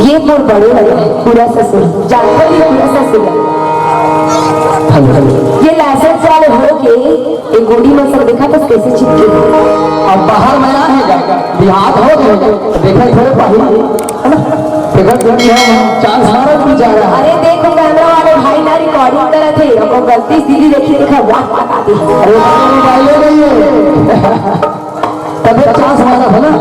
ये मोर बड़े लगे पूरा ससुर जानते ही पूरा ससुर ये लाइसेंस वाले हो के एक गोड़ी में सब देखा तो कैसे चिपके अब बाहर में आएगा बिहार हो गए देखा थोड़े पाही देखा चार सारा भी जा रहा अरे देखो कैमरा वाले भाई ना रिकॉर्डिंग कर रहे थे अब गलती सीधी देखी देखा वाह बताती अरे डाले नहीं है तब चांस हमारा है ना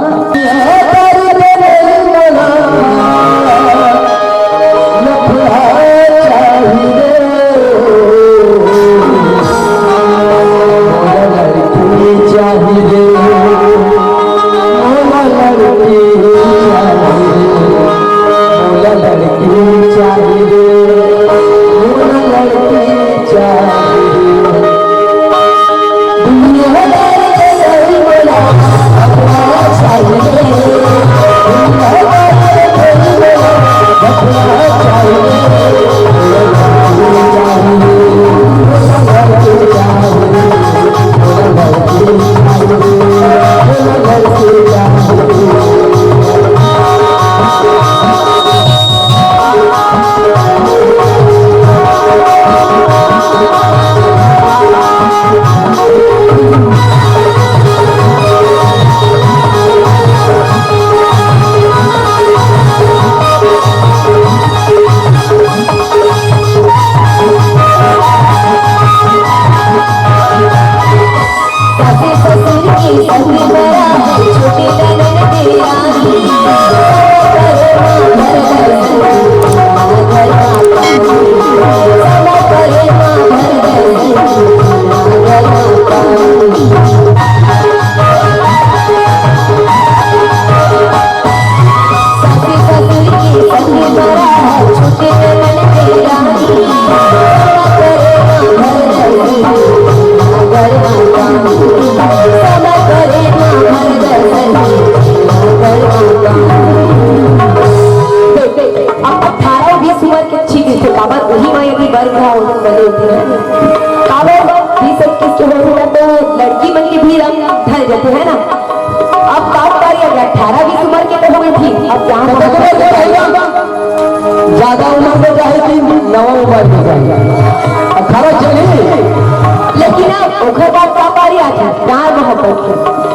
लड़की मन के भी रंग ढल जाते है ना। अब बात करिए 18-20 उम्र के तो हो गई थी अब ज्यादा उम्र में जाएगी 9 उम्र में जाएगी 18 चली लेकिन अब ओखर बात का पारी आती प्यार मोहब्बत